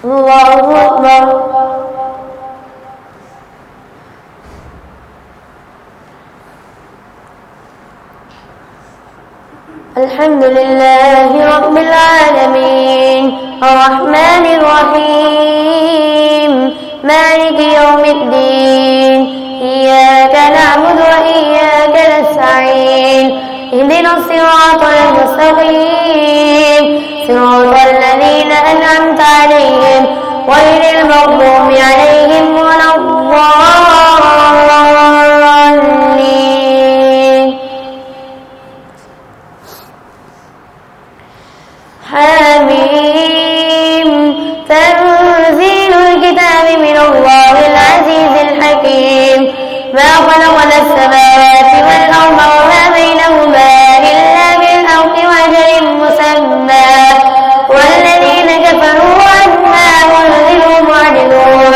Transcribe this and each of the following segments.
الله أكبر. الحمد لله رب العالمين الرحمن الرحيم مالك يوم الدين إياك نعبد وإياك نستعين اهدنا الصراط المستقيم صراط الذين أنعمت عليهم غير المغضوب عليهم ولا الضالين. حميم. تنزيل الكتاب من الله العزيز الحكيم. ما خلقنا السماوات والأرض وما بينهما إلا بالحق وأجل مسمى والذين كفروا عما أنذروا معرضون.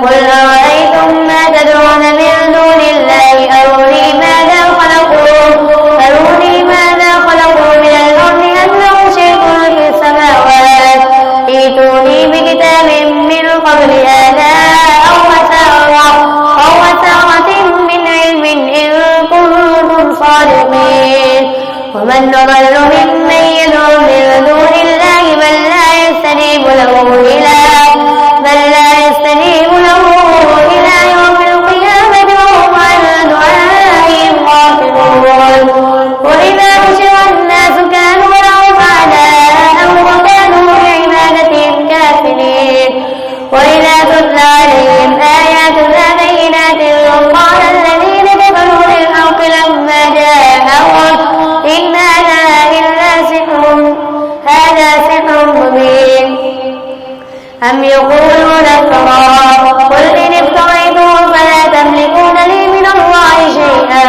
قل أرأيتم ما تدعون من دون الله أروني ماذا خلقوا من الأرض أم لهم شرك في السماوات ائتوني بكتاب من قبل هذا أو أثارة من علم إن كنتم صادقين. ومن أضل ممن يدعو من دون الله من لا يستجيب له إلى يوم القيامة وهم عن دعائهم غافلون. وإذا حشر الناس كانوا لهم أعداء وكانوا بعبادتهم كافرين. وإذا تتلى عليهم آياتنا بينات قال الذين كفروا للحق لما جاءهم إن هذا إلا سحر مبين. أم يقولون افتراه قل إن افتريته فلا تملكون لي من الله شيئا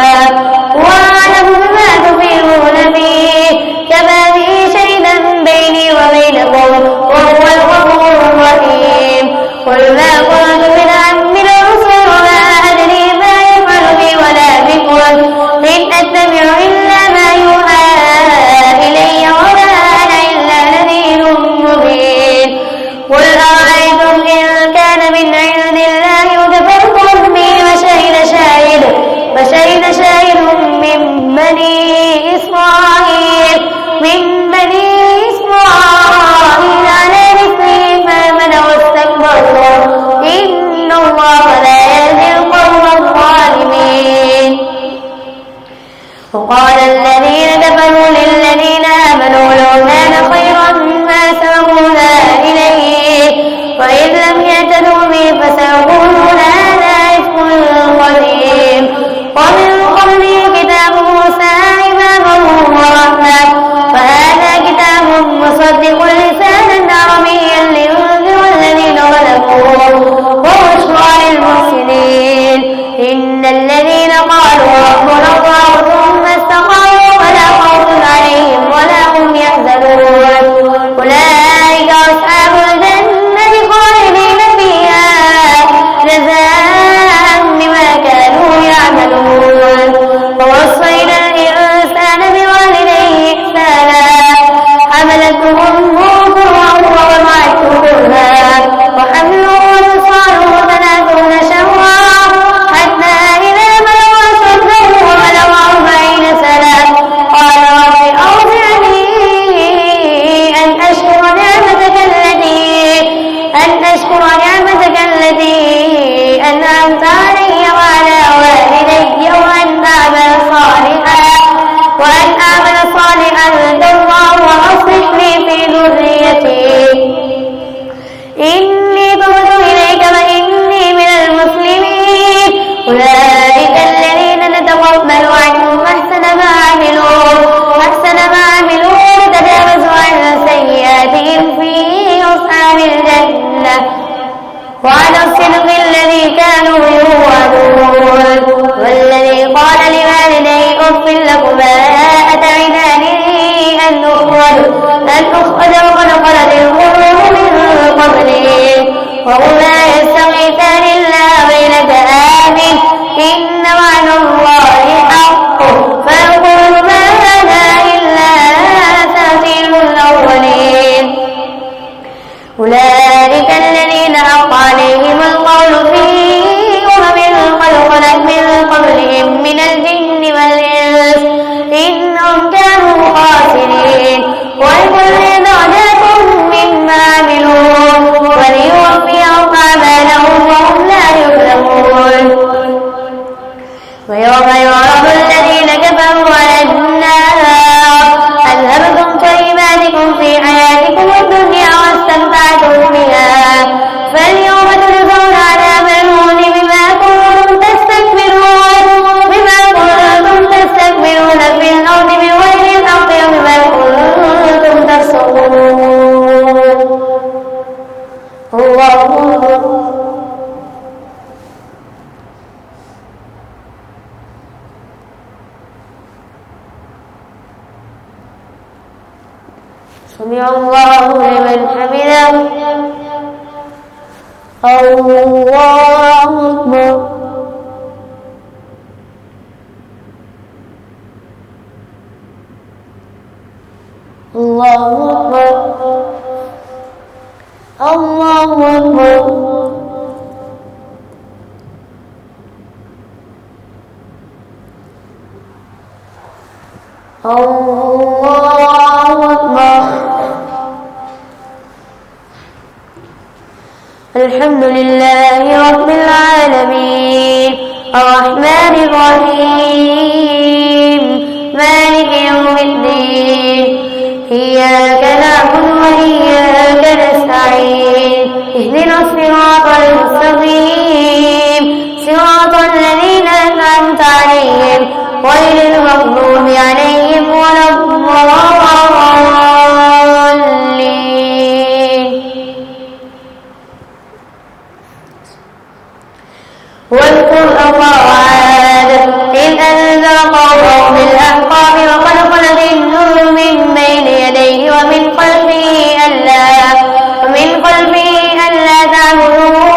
وأعلم بما تفيضون فيه كفى به شهيدا بيني وبينكم وهو الغفور الرحيم. قل ما كنت بدعا من الرسل وما أدري ما يفعل بي ولا بكم إن أتبع إلا ما يوحى إلي وما أنا إلا نذير مبين. قل أرأيتم إن كان من عند الله وكفرتم به وشهد شاهد من بني إسرائيل على مثله فآمن واستكبرتم إن الله لا يهدي القوم الظالمين. وقال الذين كفروا للذين آمنوا لو كان خيرا ما سبقونا إليه وإذ لم يهتدوا به فسيقولون هذا إفك قديم. ومن قبله كتاب موسى إماما ورحمة وهذا كتاب مصدق لسانا عربيا لينذر الذين ظلموا وبشرى للمحسنين. إن الذين قالوا ربنا الله ثم استقاموا فلا خوف عليهم ولا هم يحزنون. أولئك أصحاب الجنة خالدين فيها جزاء بما كانوا يعملون. ووصينا الإنسان بوالديه إحسانا حملته أمه كرها ووضعته كرها وحمله وفصاله 30 شهرا حتى إذا بلغ أشده وبلغ 40 سنة قال رب أوزعني أن أشكر نعمتك التي أنعمت علي وعلى والدي وأن أعمل صالحا ترضاه وأصلح لي في ذريتي إني تبت إليك وإني من المسلمين. أولئك الذين نتقبل عنهم أحسن ما عملوا ونتجاوز عن سيئاتهم في أصحاب الجنة وعلى الصدق الذي كانوا يوعدون. والذي قال لوالديه أف لكما أتعداني أن أخرج وقد خلت القرون من قبلي وهما يستغيثان الله ويلك آمن إن وعد الله حق فيقول ما هذا إلا أساطير الأولين. أولئك لمن حمده. الله أكبر. الله أكبر. الله أكبر. الله أكبر. الحمد لله رب العالمين الرحمن الرحيم مالك يوم الدين إياك نعبد وإياك نستعين اهدنا الصراط المستقيم صراط الذين أنعمت عليهم غير المغضوب عليهم ولا الضالين. واذكر أخا عاد إذ أنذر قومه بالأحقاف وقد خلت النذر من بين يديه ومن خلفه ألا تعبدوا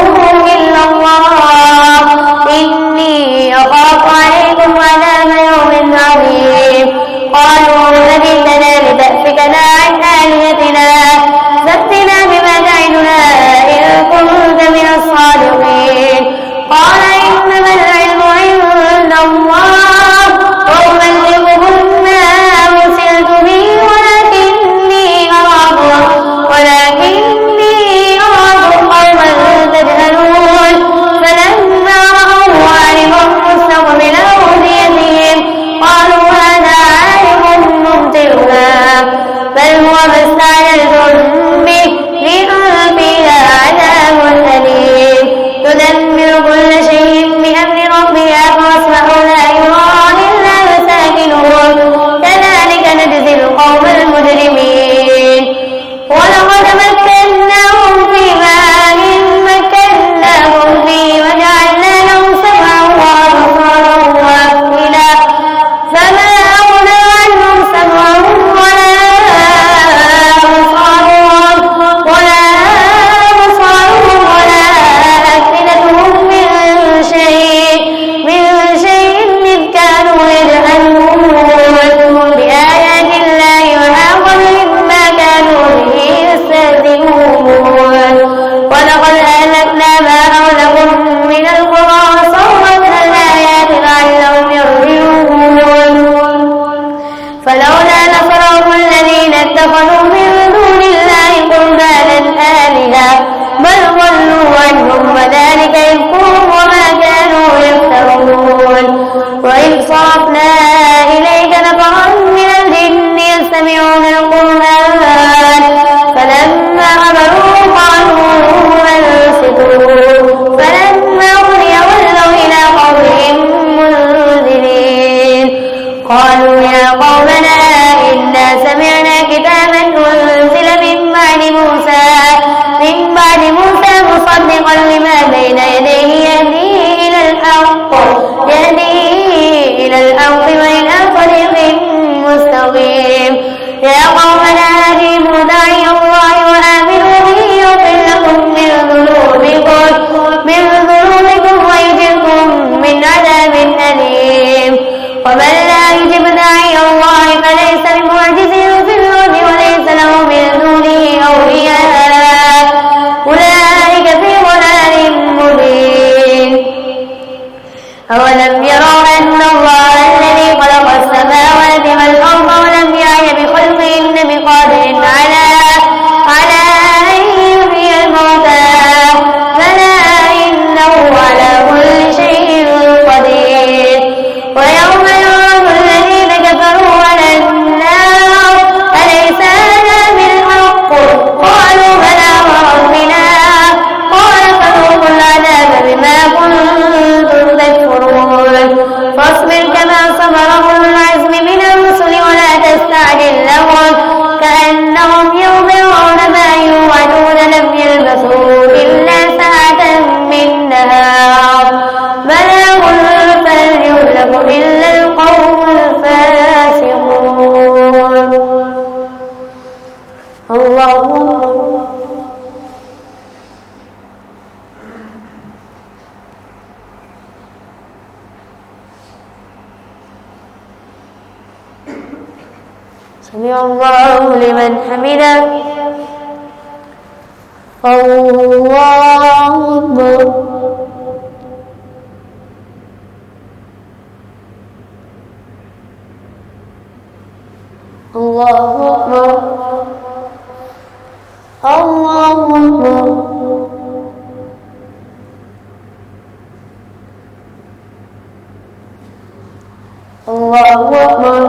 إلا الله إني أخاف عليكم عذاب يوم عظيم. قالوا لبثنا لتأفكنا عن آلهتنا فأتنا بما تعدنا إن كنت من الصادقين. قال إنما العلم عند الله وأبلغكم ما أرسلت به ولكني أراكم قوما تجهلون. فلما رأوه عارضا مستقبل أوديتهم قالوا هذا عارض ممطرنا بل هو ما استعجلتم به ريح فيها عذاب أليم تدمر كل شيء بأمر ربها فأصبحوا لا يرى إلا مساكنهم كذلك نجزي القوم المجرمين. ولقد مكناهم في ماء مكناهم فيه وجعلنا لهم سمعا وأبصارا وأفئدة فما أغنى عنهم سمعهم ولا أبصارهم ولا أفئدتهم من شيء إذ كانوا يجحدون بآيات الله وحاق بهم ما كانوا به يستهزئون. سمع الله لمن حمده. الله أكبر. الله أكبر. الله أكبر. الله أكبر.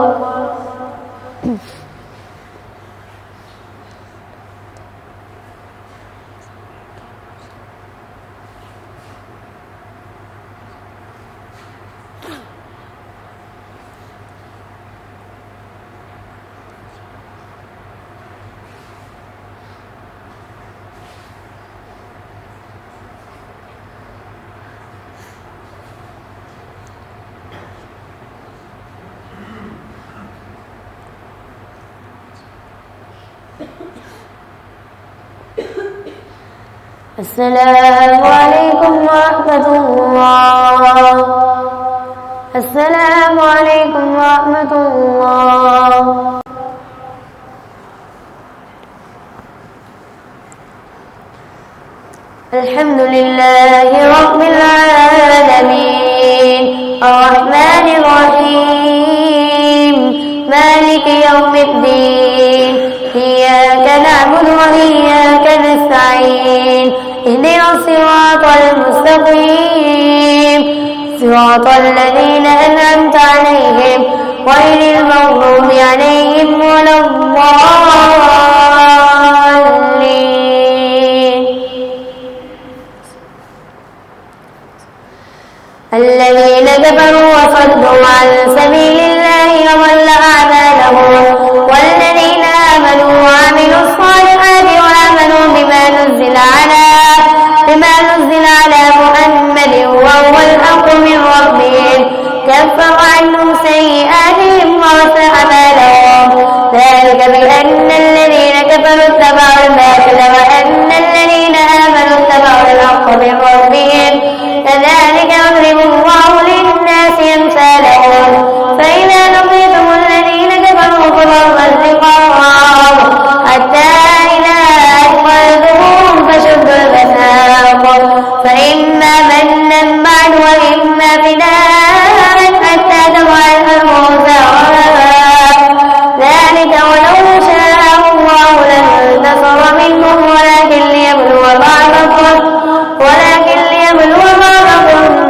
السلام عليكم ورحمة الله. السلام عليكم ورحمة الله. الحمد لله رب العالمين الرحمن الرحيم مالك يوم الدين إياك نعبد وإياك نستعين اهدنا الصراط المستقيم صراط الذين أنعمت عليهم غير المغضوب عليهم ولا الضالين. الذين كفروا وصدوا عن سبيل الله وضل أعمالهم والذين آمنوا وعملوا الصالحات وآمنوا بما نزل على محمد وهو الحق من ربهم كفر عنهم سيئاتهم وأصلح بالهم ذلك بأن الذين كفروا اتبعوا الباطل وأن الذين آمنوا اتبعوا الحق من ربهم كذلك يضرب الله للناس أمثالهم فإذا لقيتم الذين كفروا فضرب الرقاب حتى إذا أثخنتموهم فشدوا الوثاق فإما منا بعد وإما فداء حتى تضع الحرب أوزارها ذلك ولو شاء الله لانتصر منهم ولكن ليبلو بعضكم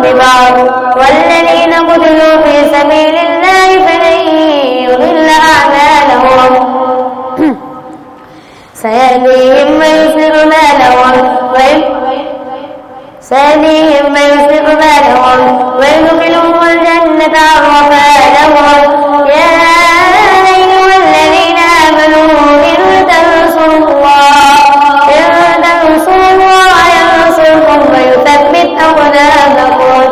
ببعض والذين قتلوا في سبيل الله فلن يضل أعمالهم سيهديهم ويصلح بالهم ويدخلهم الجنة عرفها لهم يا أيها الذين آمنوا إن تنصروا الله ينصركم ويثبت أقدامكم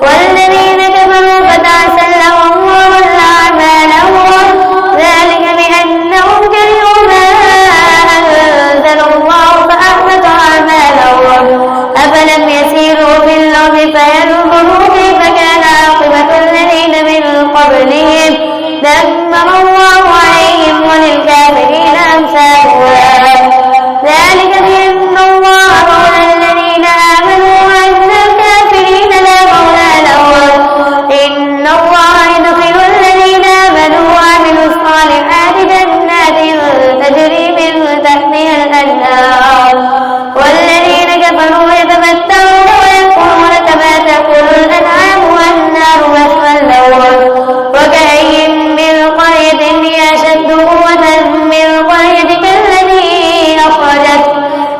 والذين كفروا فتعسا لهم وضل أعمالهم ذلك بأنهم كرهوا ما أنزل الله فأحبط أعمالهم أفلم يسيروا في الأرض فينظروا كيف كان عاقبة الذين من قبلهم دمر الله عليهم وللكافرين أمثالها ذلك بأن الله مولى الذين آمنوا وأن الكافرين لا مولى لهم إن الله يدخل الذين آمنوا وعملوا الصالحات جنات تجري من تحتها الأنهار والذين كفروا يتمتعون ويأكلون كما تأكل الأنعام والنار مثوى لهم وكأي من قرية هي أشد قوة من قريتك التي أخرجت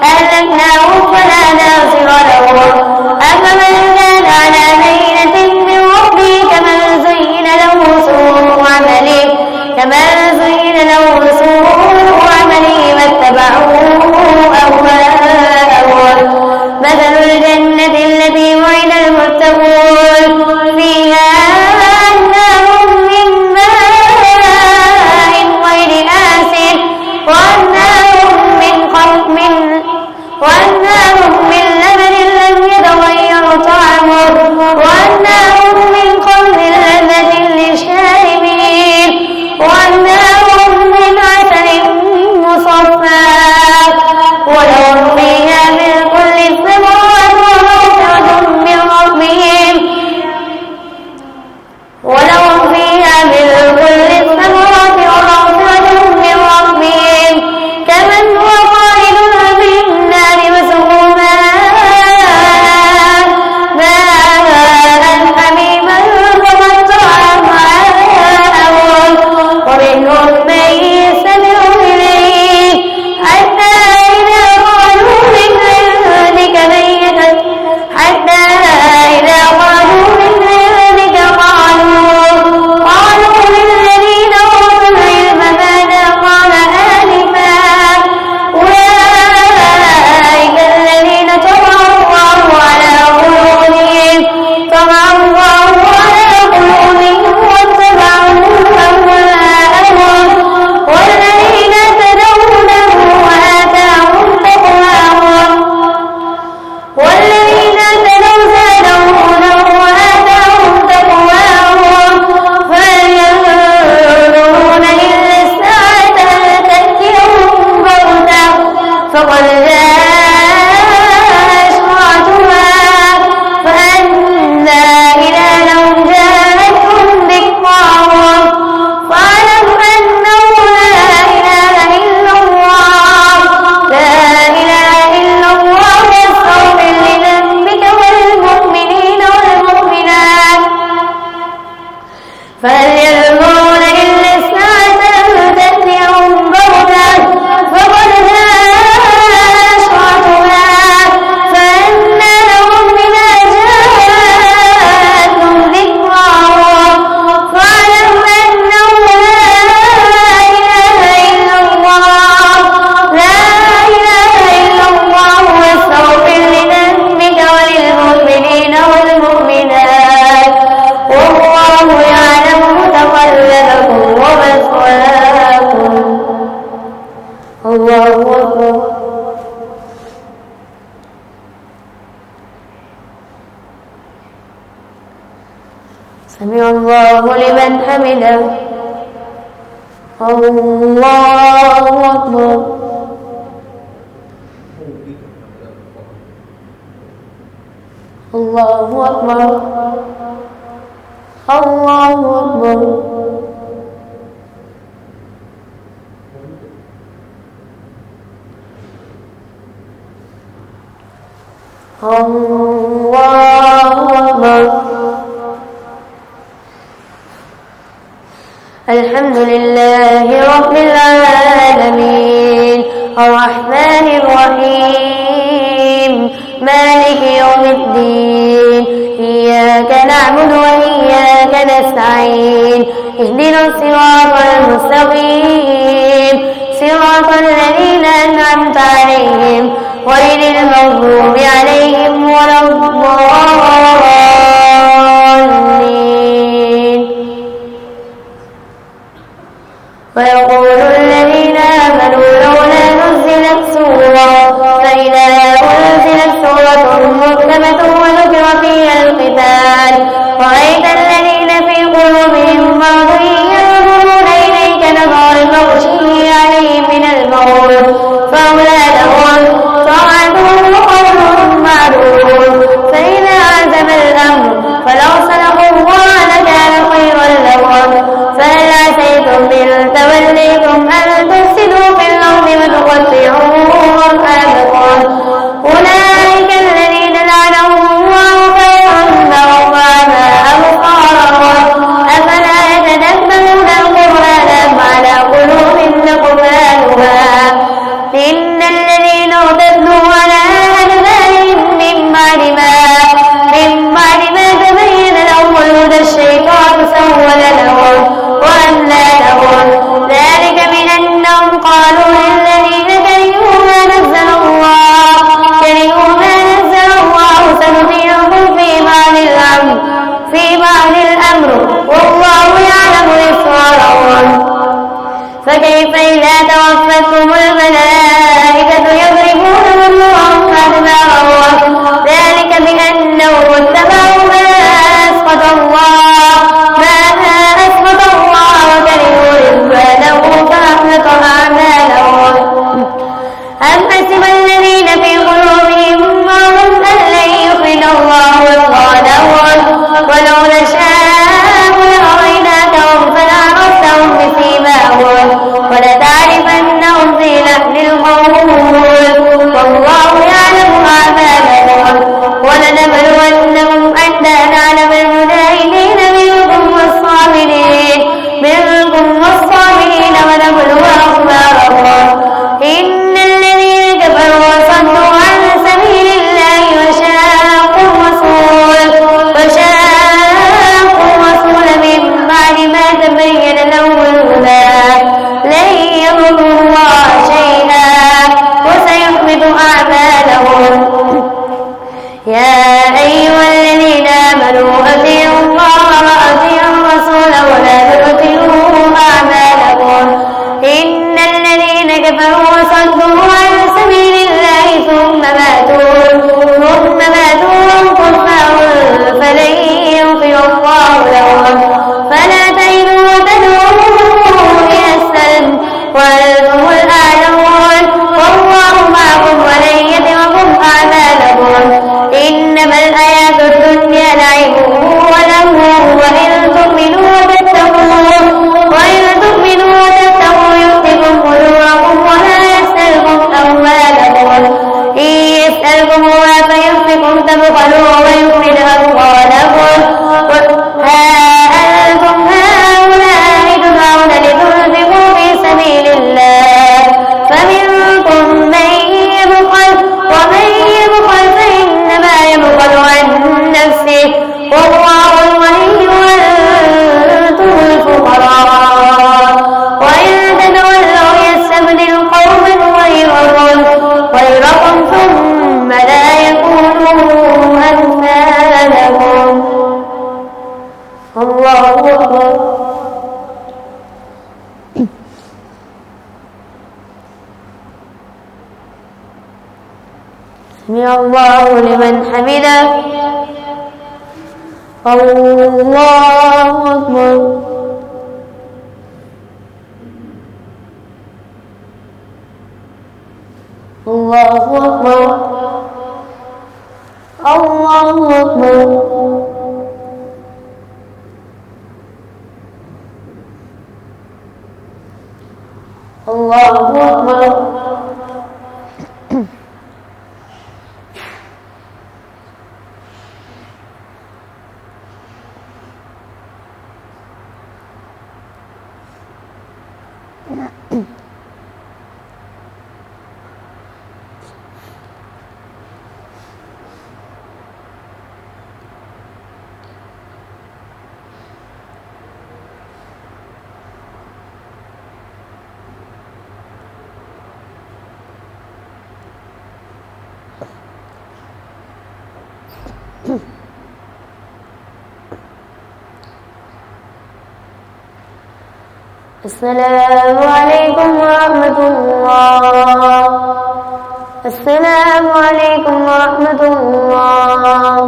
أهلكناهم فلا ناصر لهم أفمن كان على بينة من ربه كمن زين له سوء عمله واتبعوا أهواءهم مثل الجنة التي وعد المتقون فيها أنهار من ماء غير آسن وأنهار من لبن لم يتغير طعمه وأنهار من خمر لذة للشاربين وأنهار من سمع الله لمن حمده. الله أكبر. الله أكبر. الله أكبر. الله أكبر. الحمد لله رب العالمين الرحمن الرحيم مالك يوم الدين إياك نعبد وإياك نستعين اهدنا الصراط المستقيم صراط الذين أنعمت عليهم غير المغضوب عليهم ولا الضالين. ويقول الذين آمنوا لولا نزلت سورة فإذا أنزلت سورة محكمة وذكر فيها القتال رأيت الذين في قلوبهم مرض ينظرون إليك نظر المغشي عليهم من الموت فأولئك طاعة وقول معروف فإذا عزم الأمر فلو صدقوا الله لكان خيرا لهم فهل عسيتم إن توليتم أن تفسدوا في الأرض وتقطعوا أرحامكم أولئك الذين لعنهم الله فيصمهم وأعمى أبصارهم أفلا يتدبرون القرآن أم على قلوب أقفالها إن الذين ارتدوا على أدبارهم من بعد ما تبين لهم الهدى الشيطان سول لهم وأملى لهم ذلك بأنهم قالوا للذين كرهوا ما نزل الله سنطيعكم في بعض الأمر والله يعلم إسرارهم فكيف إذا توفتهم الملائكة يضربون وجوههم أدبارهم ذلك بأنهم اتبعوا ما أسخط الله وكرهوا رضوانه فأحبط أعمالهم. أم حسب الذين في قلوبهم مرض أن لن يخرج الله أضغانهم ولو نشاء لأريناكهم فلعرفتهم بسيماهم ولتعرفنهم في لحن القول والله يعلم أعمالهم ولنبلونهم حتى نعلم المجاهدين منكم والصابرين ونبلو أخبارهم. إن الذين كفروا وصدوا عن سبيل الله وشاقوا الرسول من بعد ما تبين لهم الهدى لن يضروا الله شيئا وسيحبط أعمالهم. يا أيها الذين آمنوا أطيعوا الله وأطيعوا الرسول ولا تبطلوا أعمالكم. إن الذين كفروا وصدوا عن سبيل الله ثم ماتوا وهم كفار فلن يغفر الله لهم فلا تهنوا وتدعوا إلى السلم وأنتم الأعلون والله معكم ولن يتركم أعمالكم. إنما الحياة الدنيا لعب ولهو وإن تؤمنوا وتتقوا يؤتكم أجوركم ولا يسألكم أموالكم إن يسألكموها فيحفكم تبخلوا ويخرج أثقالكم ها أنتم هؤلاء تدعون لتنفقوا في سبيل الله فمنكم من يبخل ومن يبخل فإنما يبخل عن نفسه والله الغني وأنتم الفقراء وإن تتولوا يستبدل قوما غيركم ثم لا يكونوا أمثالكم. الله أكبر. سمع الله لمن حمده. الله أكبر. الله أكبر. الله أكبر. الله أكبر. السلام عليكم ورحمة الله. السلام عليكم ورحمة الله.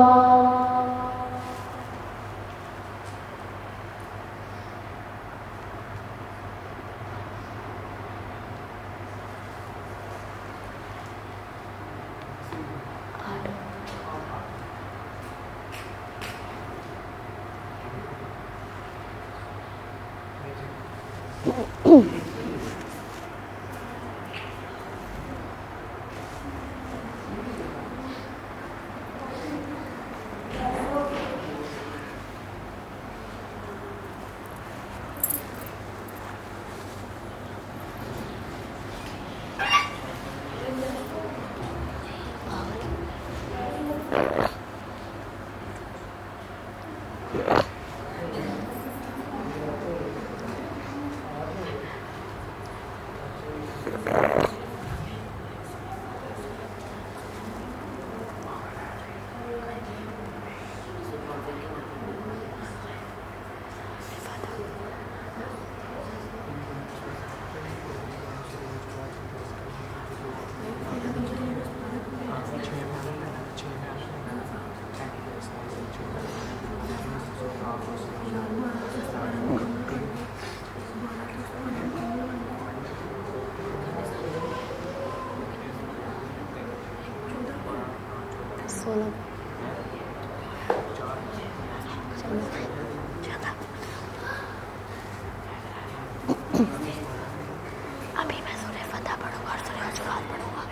अभी मैं सूरह फतह पढ़ूंगा और सूरह हुजूरात पढ़ूंगा।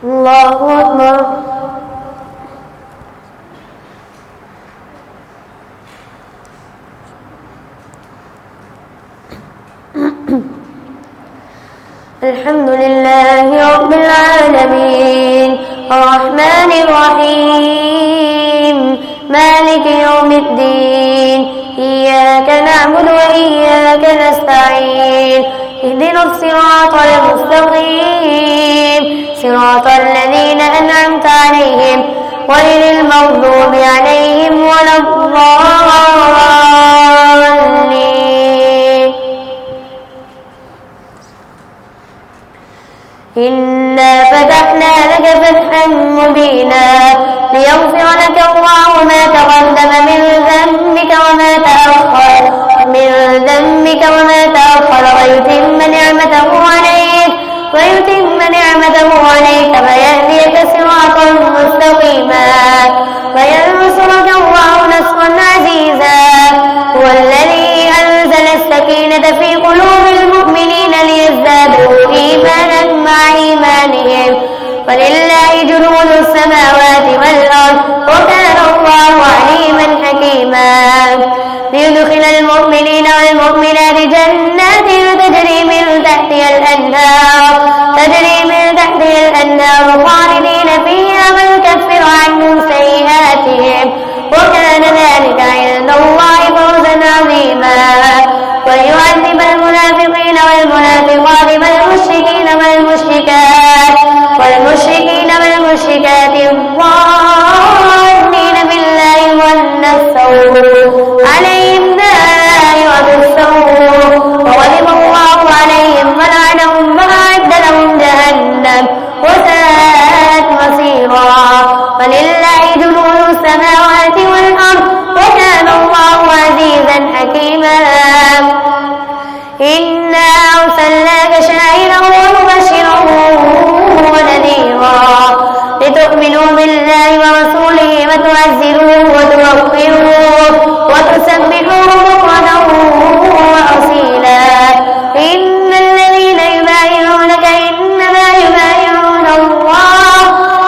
अल्लाहु अकबर। الحمد لله رب العالمين الرحمن الرحيم مالك يوم الدين إياك نعبد وإياك نستعين اهدنا الصراط المستقيم صراط الذين أنعمت عليهم غير المغضوب عليهم ولا الضالين. إنا فتحنا لك فتحا مبينا ليغفر لك الله ما تقدم من ذنبك وما تأخر ويتم نعمته عليك ويهديك صراطا مستقيما وينصرك الله نصرا عزيزا. هو الذي أنزل السكينة في قلوب المؤمنين ليزدادوا إيمانا مع إيمانهم ولله جنود السماوات والأرض وكان الله عليما حكيما. ليدخل المؤمنين والمؤمنات جنات تجري من تحتها الأنهار خالدين فيها ويكفر عنهم سيئاتهم وكان ذلك عند الله فوزا عظيما. ويعذب المنافقين والمنافقات والمشركات الظانين بالله ظن السوء عليهم ولله جنود السماوات والأرض وكان الله عزيزا حكيما إنا أرسلناك شاهدا ومبشرا ونذيرا لتؤمنوا بالله ورسوله وتعزروه وتوقروه وتسبحوه بكرة وأصيلا إن الذين يبايعونك إنما يبايعون الله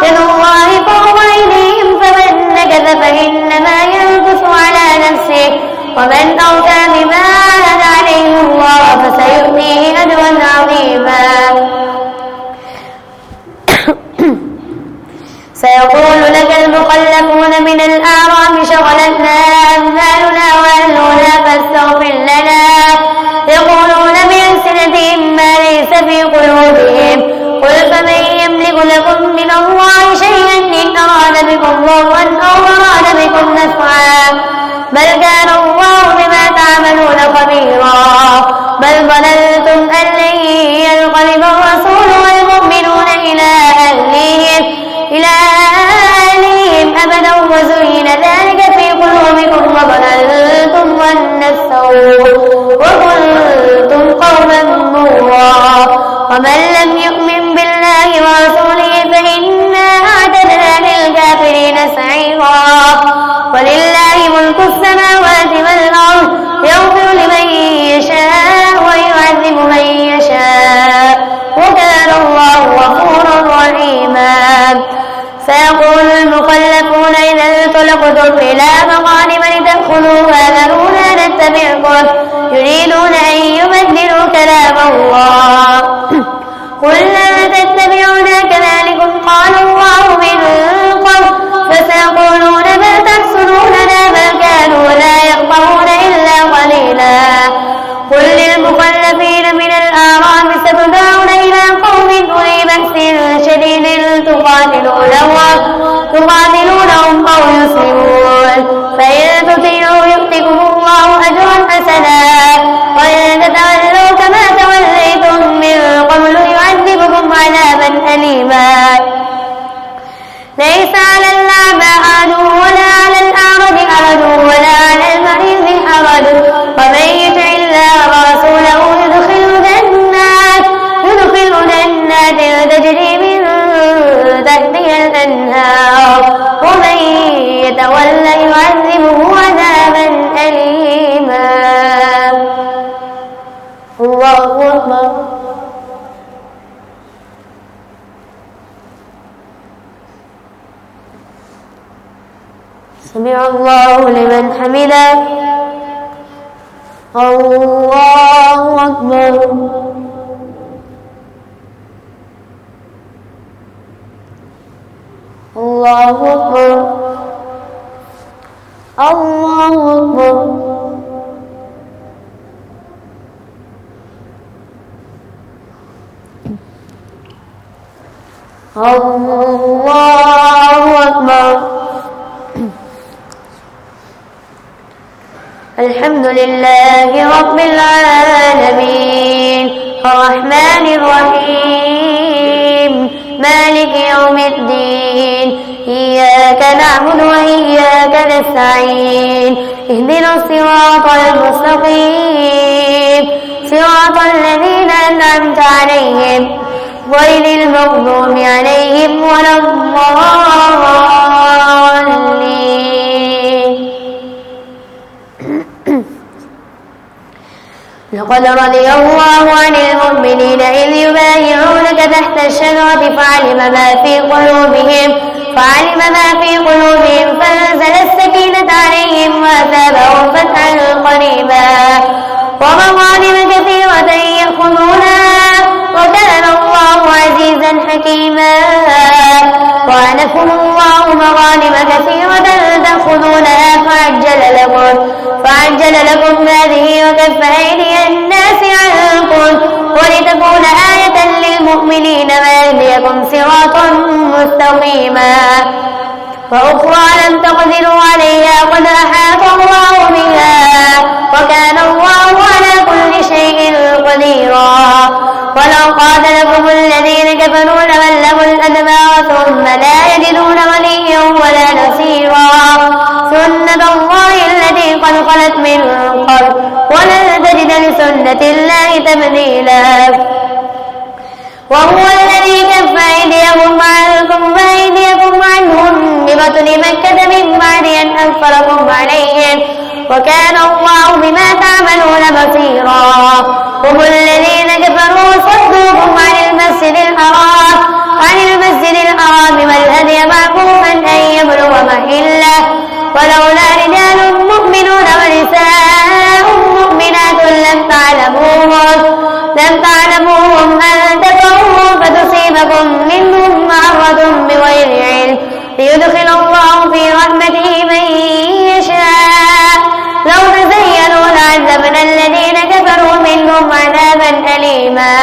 يد الله فوق أيديهم فمن نكث فإنما ينكث على نفسه ومن أوفى بما عهد عليه الله فسيؤتيه أجرا عظيما سيقول لك المخلفون من الأعراب شغلتنا أمثالنا وأهلنا فاستغفر لنا يقولون بألسنتهم ما ليس في قلوبهم قل فمن يملك لكم من الله شيئا إن أراد بكم ضرا أو أراد بكم نفعا بل كان الله بما تعملون خبيرا بل ظننتم أن لن ينقلب الرسول والمؤمنون إلى أهليهم أبدا وزين ذلك في قلوبكم وظننتم ظن السوء وكنتم قوما بورا ومن لم يؤمن بالله ورسوله فإنا أعتدنا للكافرين سعيرا ولله ملك السماوات والأرض يغفر لمن يشاء ويعذب من يشاء وكان الله غفورا رحيما سيقول المخلفون إذا انطلقتم إلى مغانم لتأخذوها ذرونا نتبعكم يريدون أن يبدلوا كلام الله قل لا تتبعونا كذلكم قال الله من قبل فسيقولون بل تحسدوننا بل كانوا لا يفقهون إلا قليلا قل للمخلفين من الأعراب ستدعون إلى قوم أولي بأس شديد تقاتلونهم أو يسلمون فإن تطيعوا يؤتكم الله أجرا حسنا وإن تتولوا كما توليتم من قبل يعذبكم عذابا أليما ليس على الأعمى حرج ولا على الأعرج حرج ولا على المريض حرج ومن يطع الله ورسوله يدخل جنات تجري من تحتها الأنهار ومن يتولى يعذبه عذابا أليما الله أكبر سمع الله لمن حمده الله أكبر الله أكبر الله أكبر الله أكبر الحمد لله رب العالمين الرحمن الرحيم مالك يوم الدين إياك نعبد وإياك نستعين اهدنا الصراط المستقيم صراط الذين أنعمت عليهم غير المغضوب عليهم ولا الضالين لقد رضي الله عن المؤمنين إذ يبايعونك تحت الشجرة فعلم ما في قلوبهم فأنزل السكينة عليهم وأثابهم فتحا قريبا ومغانم كثيرة يأخذونها وكان الله عزيزا حكيما وعنكم الله مغانم كثيرة تأخذونها فعجل لكم هذه وكف أيدي الناس عنكم ولتكون آية للمؤمنين ويهديكم صراطا مستقيما وأخرى لم تقدروا عليها قد أحاط الله بها وكان الله على كل شيء قديرا ولو قاتلكم الذين كفروا لولوا الأدبار ثم لا يجدون وليا تبديلا وهو الذي كف أيديهم عنكم وأيديكم عنهم ببطن مكة من بعد أن أظفركم عليهم وكان الله بما تعملون بصيرا هم الذين كفروا صدوكم عن المسجد الحرام والهدي معكوفا أن يبلغ محله ولولا رجال مؤمنون ونساء مؤمنات لم تعلموهم أن تطعوهم فتصيبكم منهم معرة بغير علم ليدخل الله في رحمته من يشاء لو تزينوا لعذبنا الذين كفروا منهم عذابا أليما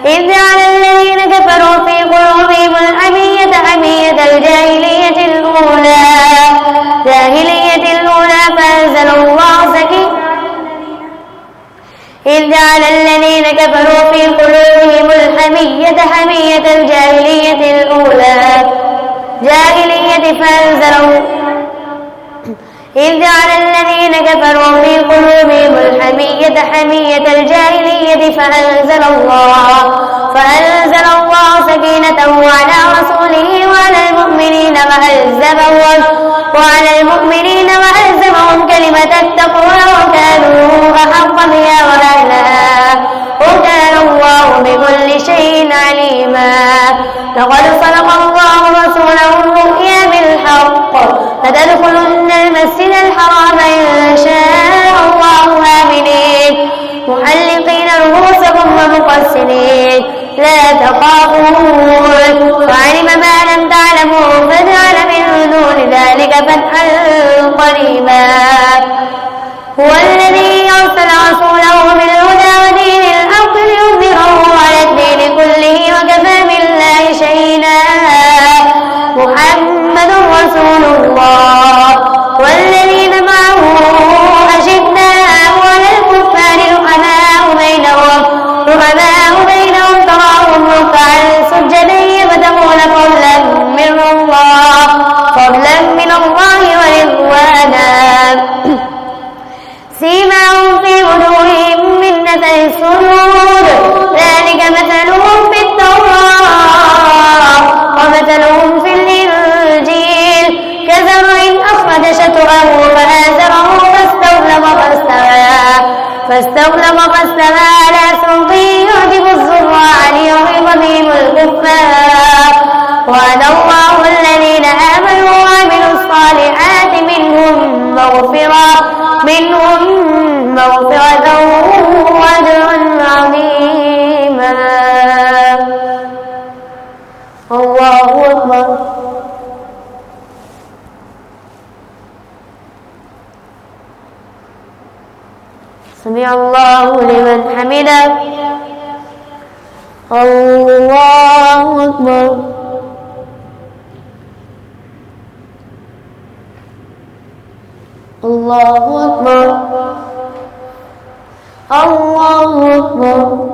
إذ جعل الذين كفروا في قلوبهم الحمية حمية الجاهلية الأولى فأنزل الله سكينته إذ جعل الذين كفروا في قلوبهم الحمية حمية الجاهلية الأولى إذ جعل الذين كفروا في قلوبهم الحمية حمية الجاهلية فأنزل الله سكينته على رسوله وعلى المؤمنين وألزمهم كلمة التقوى وكانوا أحق بها وأهلها وكان الله بكل شيء عليما لقد صدق الله رسوله الرؤيا بالحق لتدخلن المسجد الحرام إن شاء الله آمنين محلقين رؤوسكم ومقصرين لا تخافون وعلم ما لم تعلموا فجعل من دون ذلك فتحا قريبا هو الذي أرسل رسوله بالهدى ودين الحق ليظهره على الدين كله وكفى بالله شهيدا محمد رسول الله والذين معه أشداء على الكفار رحماء بينهم تراهم ركعا سجدا يبتغون فضلا من الله ورضوانا سيماهم في وجوههم من أثر السجود ذلك مثلهم في التوراة ومثلهم في الإنجيل كزرع أخرج شطأه فآزره فاستغلظ فاستوى على سوقه يعجب الزراع ليغيظ بهم الكفار وعد الله الذين آمنوا وعملوا الصالحات منهم مغفرة وأجرا عظيما الله أكبر سمع الله لمن حمده الله أكبر الله أكبر الله أكبر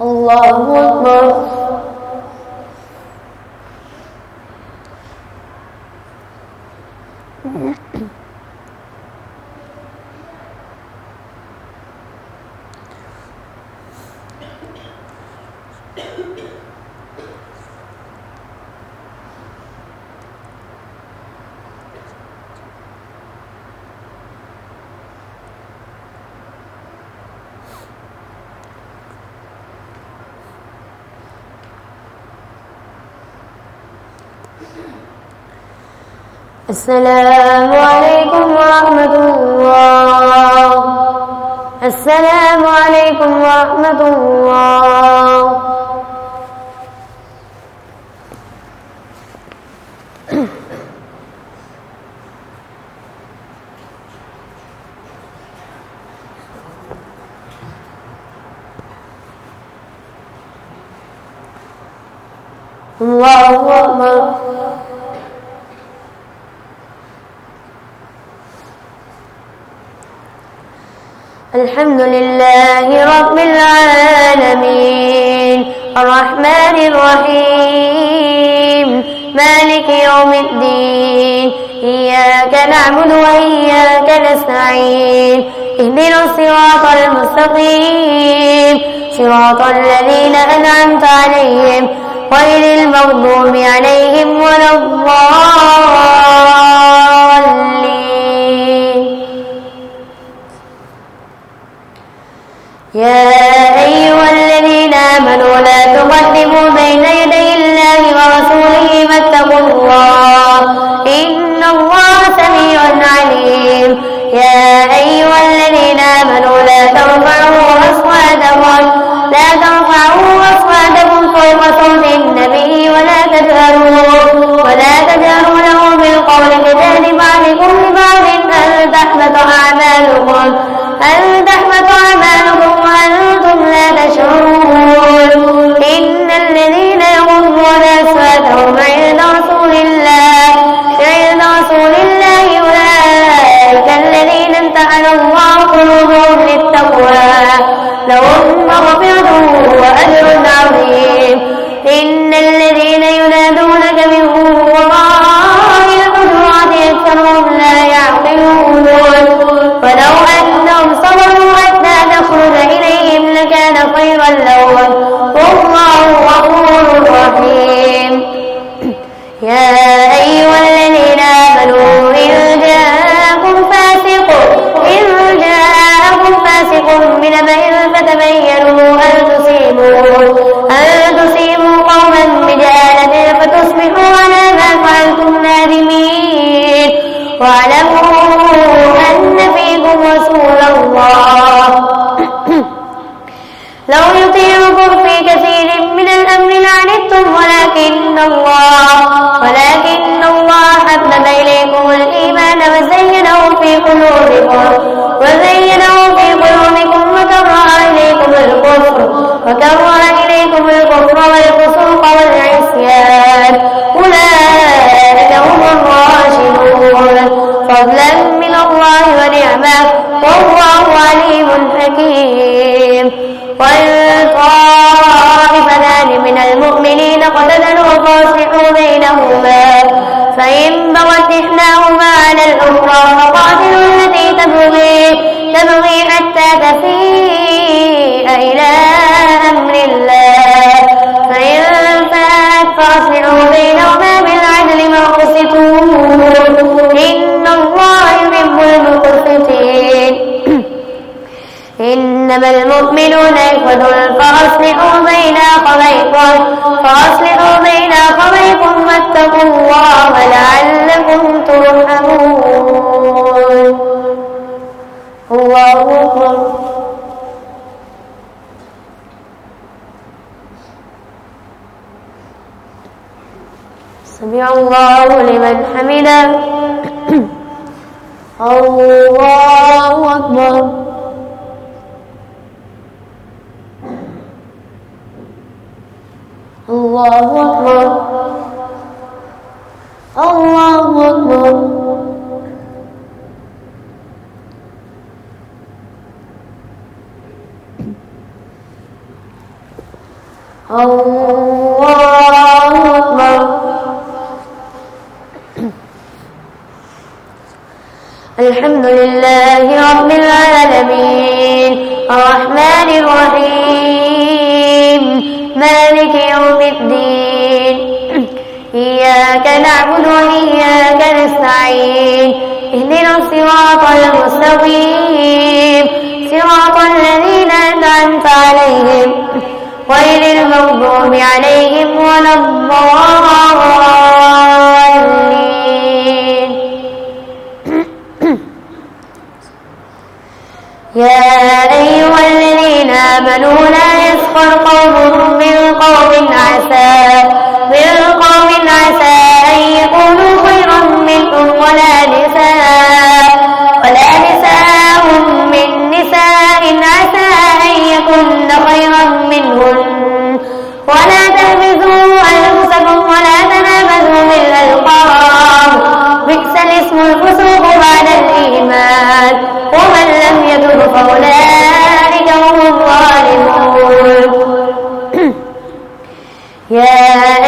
الله أكبر السلام عليكم ورحمة الله. السلام عليكم ورحمة الله. الله أكبر. الحمد لله رب العالمين الرحمن الرحيم مالك يوم الدين إياك نعبد وإياك نستعين اهدنا الصراط المستقيم صراط الذين أنعمت عليهم غير المغضوب عليهم ولا الضالين. يا أيها الذين آمنوا لا تقدموا بين يدي الله ورسوله واتقوا الله إن الله سميع عليم. يا أيها الذين آمنوا لا ترفعوا أصواتكم فوق صوت النبي ولا تجهروا له بالقول كجهر بعضكم لبعض أن تحبط أعمالكم وأنتم لا تشعرون. إن الذين يغضون أصواتهم عند رسول الله أولئك الذين امتحن الله قلوبهم للتقوى لهم مغفرة وأجر عظيم. إن الذين ينادونك من وراء الحجرات أكثرهم لا يعقلون ولو أنهم صبروا حتى تخرج إليهم لكان خيرا لهم والله غفور رحيم. يا أيها الذين آمنوا إن جاءكم فاسق بنبأ فتبينوا أن تصيبوا قوما بجهالة فتصبحوا على ما فعلتم نادمين. واعلموا أن فيكم رسول الله لو يطيعكم في كثير من الأمر لعنتم ولكن الله حبب إليكم الإيمان وزينه في قلوبكم وكره إليكم الكفر والفسوق والعصيان أولئك هم الراشدون فضلا من الله ونعمة والله عليم حكيم. والطائفتان من المؤمنين اقتتلوا فاصلحوا بينهما فإن بغت إحداهما على الأخرى فقاتلوا التي تبغي حتى تفيء إلى أمر الله فإن فات فاصلحوا بينهما بالعدل واقسطوا إن الله يحب المقسطين. إنما المؤمنون إخوة فأصلحوا بين أخويكم واتقوا الله لعلكم ترحمون. الله أكبر. سمع الله لمن حمده. الله أكبر. الله أكبر. الله أكبر. الله أكبر. الحمد لله رب العالمين الرحمن الرحيم مالك يوم الدين إياك نعبد وإياك نستعين اهدنا الصراط المستقيم صراط الذين أنعمت عليهم غير المغضوب عليهم ولا الضالين. يا أيها الذين آمنوا لا يسخر قوم من قوم عسى أن يكونوا خيرا منهم ولا نساء من نساء عسى أن يكن خيرا منهن ولا تلمزوا أنفسكم ولا تنابزوا بالألقاب بئس الاسم الفسوق بعد الإيمان ومن لم يتب فأولئك هم الظالمون. يا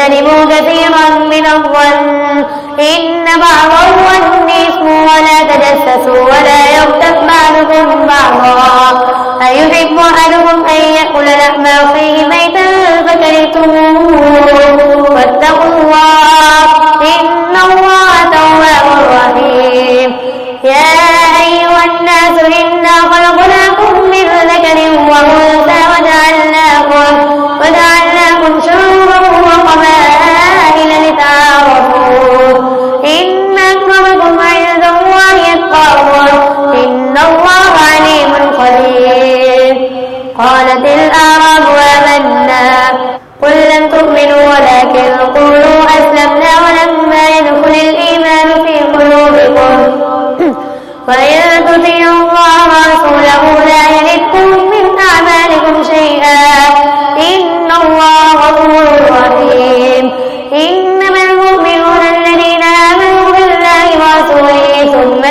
واجتنبوا كثيرا من الظن إن بعض الظن إثم ولا تجسسوا ولا يغتب بعضكم بعضا أيحب أحدكم أن يأكل لحم أخيه ميتا فكرهتموه واتقوا الله إن الله تواب رحيم يا أيها الناس إنا خلقناكم من ذكر وأنثى وجعلناكم شعوبا وقبائل لتعارفوا إن أكرمكم عند الله أتقاكم إن الله عليم خبير قالت الأعراب آمنا قل لم تؤمنوا ولكن قولوا أسلمنا ولما يدخل الإيمان في قلوبكم وإن تطيعوا الله ورسوله لا يلدكم من أعمالكم شيئا إن الله غفور رحيم إنما المؤمنون الذين آمنوا بالله ورسوله ثم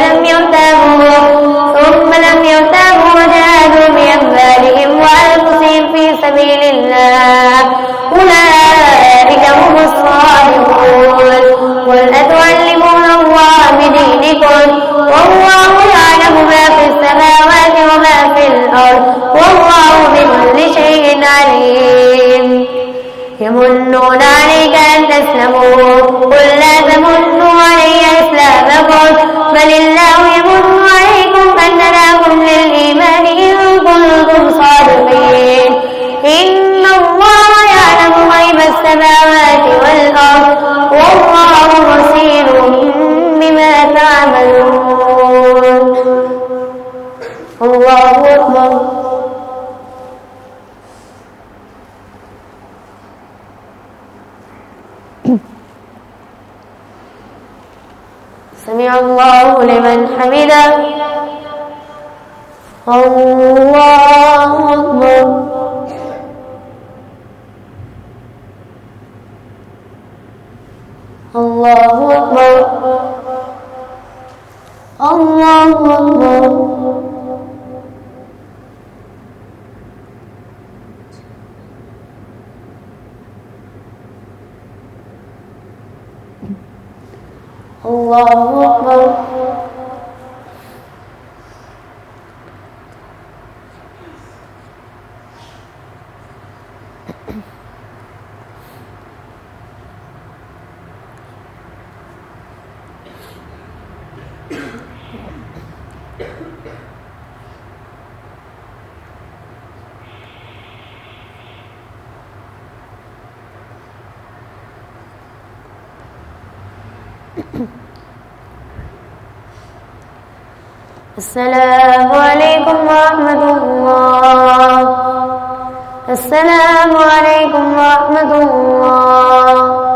لم يرتابوا وجاهدوا بأموالهم وأنفسهم في سبيل الله أولئك هم الصادقون قل أتعلمون الله بدينكم والله يعلم ما في السماوات وما في الأرض والله بكل شيء عليم يمنون عليك أن تسلموا قل لا تمنوا علي إسلامكم بل الله يمن عليكم أن هداكم للإيمان إن كنتم صادقين إن الله يعلم غيب السماوات والأرض والله بصير بما تعملون الله أكبر سمع الله لمن حمده الله أكبر الله أكبر الله أكبر الله أكبر السلام عليكم ورحمة الله السلام عليكم ورحمة الله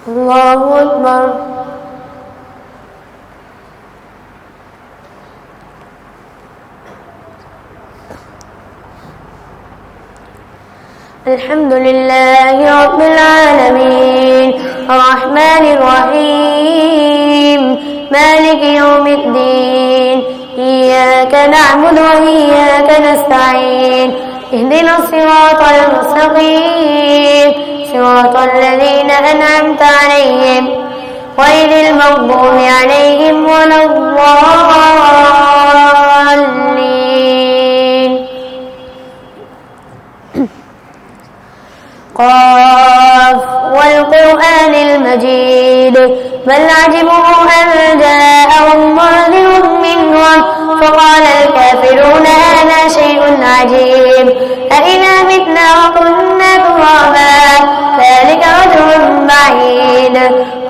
الله أكبر الحمد لله رب العالمين الرحمن الرحيم مالك يوم الدين إياك نعبد وإياك نستعين اهدنا الصراط المستقيم صراط الذين أنعمت عليهم غير المغضوب عليهم ولا الضالين قاف والقرآن المجيد بل عجبوا أن جاءهم منذر منهم فقال الكافرون هذا شيء عجيب أإذا متنا وكنا ترابا ذلك رجل بعيد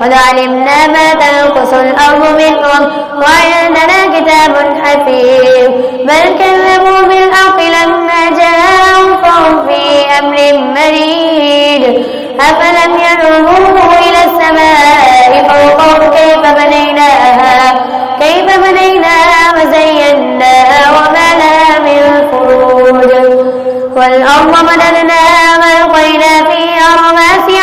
قد علمنا ما تنقص الأرض منهم وعندنا كتاب حفيظ بل كذبوا بالحق لما جاءهم فهم في أمر مريد أفلم ينظروا إلى السماء فوقهم كيف بنيناها وزيناها وما لها من فروج والأرض مددناها وألقينا فيها رواسي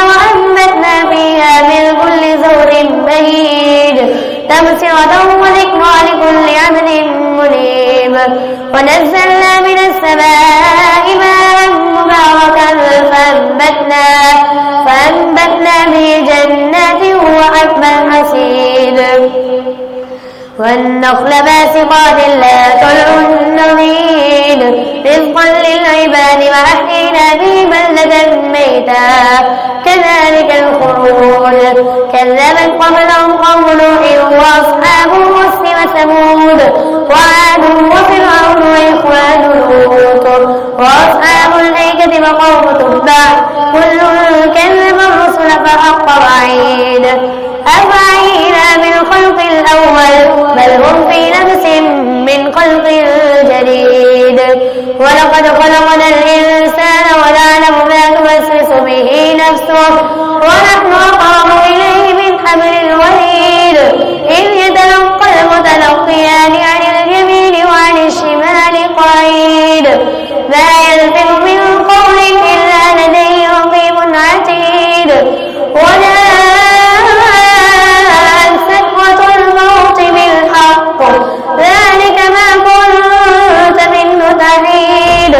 تبصرة وذكرى لكل عبد منيب. ونزلنا من السماء ماء مباركا فأنبتنا به جنات وحب الحصيد والنخل باسقات لا طلع نضيد رزقا للعباد وأحيينا به بلدة ميتا كذلك الخروج. كذبت قبلهم قوم نوح وأصحاب الرس وثمود وعاد وفرعون وإخوان لوط وأصحاب الأيكة وقوم تبع كل كذب الرسل فحق وعيد. أفعينا بالخلق الأول بل هم في نفس من خلق جديد. ولقد خلقنا الإنسان ونعلم ما توسوس به نفسه ونحن أقرب إليه من حبل الوريد. إذ يتلقى المتلقيان عن اليمين وعن الشمال قعيد ما يلفظ من قول إلا لديه رقيب عتيد. ذلك ما كنت منه تحيد.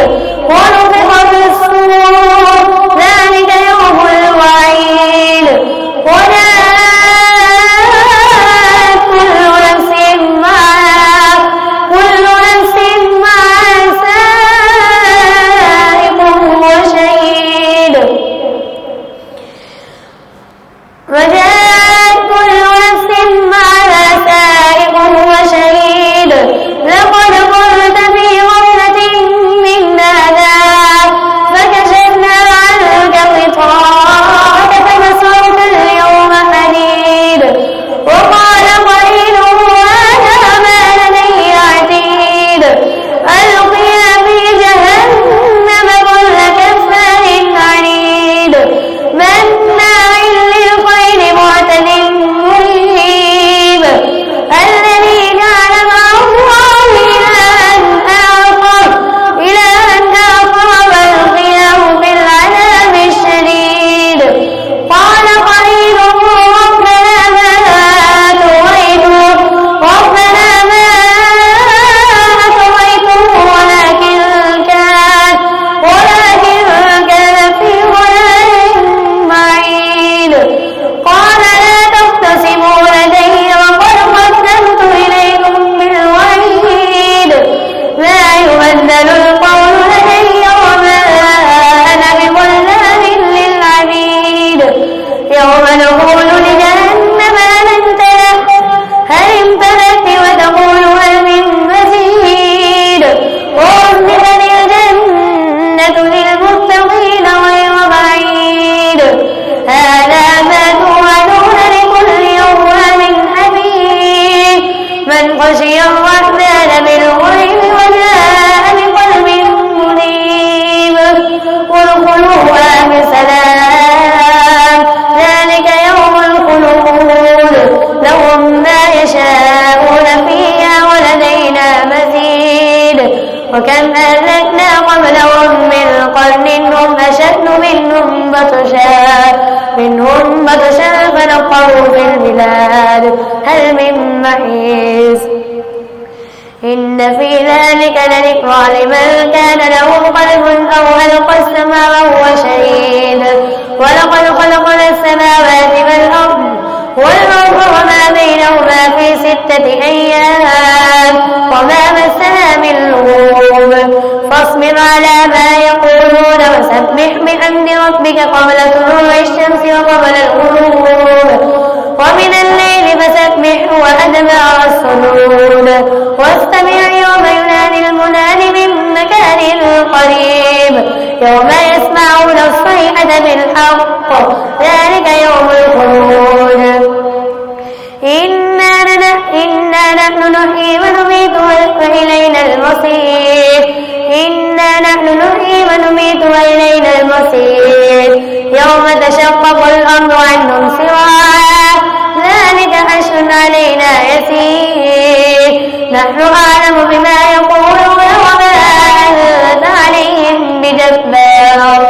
ونفخ في الصور ذلك يوم الوعيد. وجاءت كل نفس معها سائق وشهيد. لقد كنت في غفلة من هذا فكشفنا عنك غطاءك فبصرك اليوم حديد. وقال قرينه هذا ما لدي عتيد. ألقيا في جهنم كل كفار عنيد مناع للخير معتد مريب. الذي جعل مع الله إلها آخر فألقياه في العذاب الشديد. قال قرينه ربنا ما أطغيته ولكن كان في ضلال بعيد. قال لا تختصموا لدي وقد قدمت إليكم بالوعيد. لا يبدل القول لدي وما أنا بظلام للعبيد. يوم نقول لجهنم هل امتلأت وتقول هل من مزيد. وأزلفت الجنة للمتقين غير بعيد. هذا ما توعدون لكل يوم حفيظ. من خشي الرحمن بالغيب وجاء بقلب منيب. ادخلوها بسلام ذلك يوم الخلود. لهم ما يشاءون فيها ولدينا مزيد. وكم أهلكنا قبلهم من قرن هم أشد منهم بطشا فنقروا في البلاد هل من محيص. إن في ذلك لذكرى لمن كان له قلب أو ألقى السمع وهو شهيد. ولقد خلقنا السماوات والأرض وما بينهما في 6 أيام وما مسنا من لغوب. فاصبر على ما يقولون وسبح بحمد ربك قبل طلوع الشمس وقبل الغروب ومن الليل فسبحه وأدبار السجود. واستمع يوم ينادي المناد من مكان قريب يوم يسمعون الصيحة بالحق ذلك يوم الخروج. إنا نحن نحيي ونميت وإلينا المصير. يوم تشقق الأرض عنهم سراعا ذلك حشر علينا يسير. نحن أعلم بما يقولون وما أنت عليهم بجبار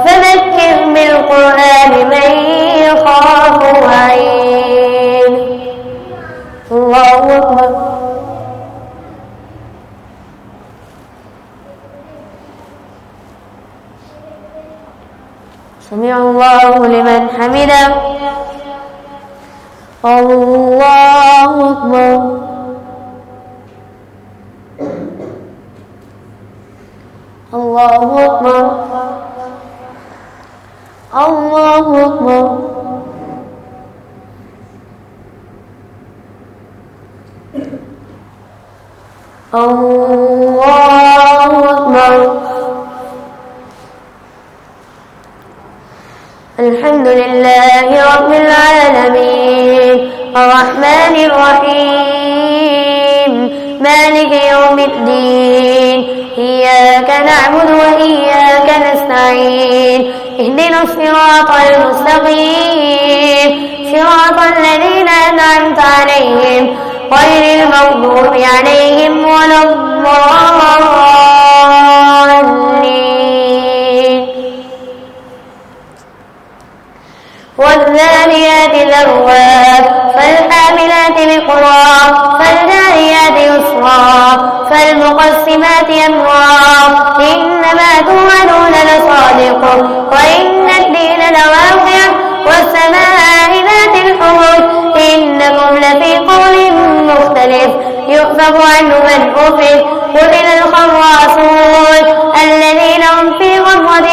فذكر بالقرآن من يخاف وعيد. سمع الله لمن حمده. الله أكبر. الله أكبر. الله أكبر. الله أكبر. الحمد لله رب العالمين الرحمن الرحيم مالك يوم الدين إياك نعبد وإياك نستعين اهدنا الصراط المستقيم صراط الذين أنعمت عليهم غير المغضوب عليهم ولا الضالين. والذاريات ذروا فالحاملات وقرا فالجاريات يسرا فالمقسمات أمرا إنما توعدون لصادق وإن الدين لواقع والسماء ذات الحبك إنكم لفي قول مختلف يؤفك عنه من أفك قتل الخراصون الذين هم في غمرة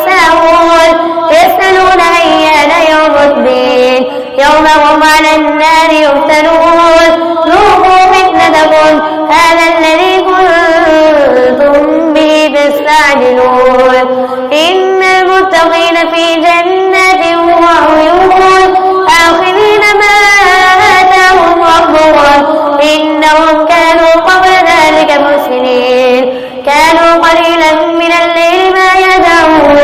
ساهون يسألون أيان يوم الدين يوم هم على النار يفتنون ذوقوا فتنتكم هذا الذي كنتم به تستعجلون إن المتقين في جنات وعيون آخذين ما آتاهم ربهم إنهم كانوا قبل ذلك محسنين كانوا قليلا من الليل ما يهجعون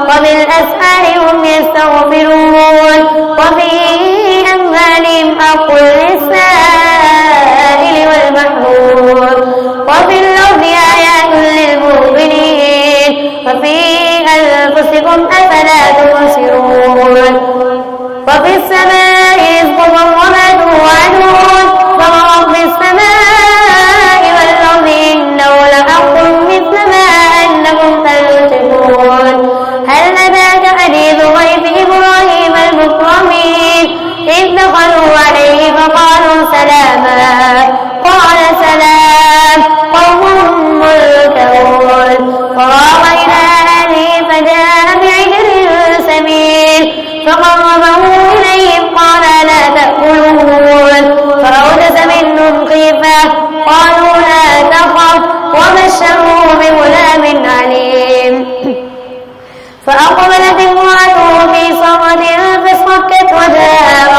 وبالأسحار هم يستغفرون وفي أموالهم حق للسائل والمحروم وفي الأرض آيات للمؤمنين وفي أنفسكم أفلا تبصرون وفي السماء رزقكم وما توعدون فرب السماء والأرض إنه لحق مثل ما أنكم تنطقون هل أتاك حديث ضيف إبراهيم المكرمين إذ دخلوا عليه فقالوا سلاما قال سلام قوم منكرون فراغ إلى أهله فجاء بعجل سمين فقربه إليهم قال لا تأكلون فأوجس منهم خيفة قالوا لا تخف وبشروه بغلام عليم فأقبلت امرأته في صرة فاصطكت وجاء